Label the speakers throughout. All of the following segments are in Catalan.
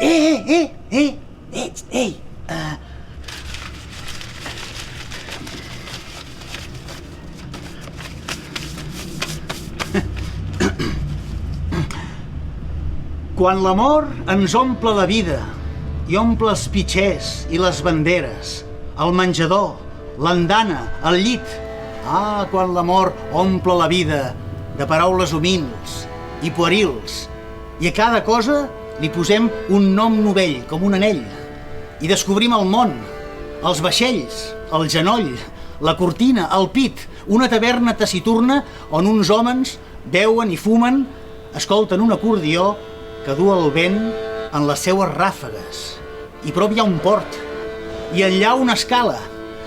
Speaker 1: Ei! Quan l'amor ens omple la vida i omple els pitxers i les banderes, el menjador, l'andana, el llit. Quan l'amor omple la vida de paraules humils i puerils i a cada cosa li posem un nom novell, com un anell, i descobrim el món, els vaixells, el genoll, la cortina, el pit, una taverna taciturna on uns homes beuen i fumen, escolten un acordió que du el vent en les seues ràfegues. I prop hi ha un port, i enllà una escala,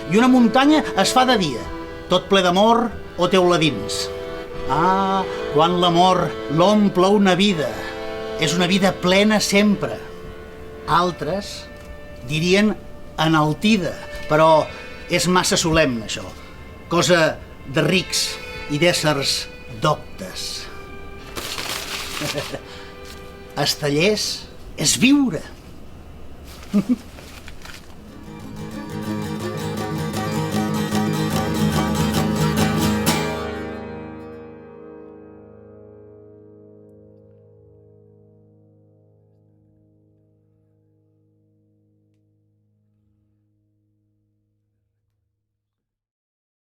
Speaker 1: i una muntanya es fa de dia, tot ple d'amor o teuladins. Quan l'amor l'omple una vida, és una vida plena sempre. Altres dirien enaltida, però és massa solemne, això. Cosa de rics i d'éssers doctes. Estellers és viure.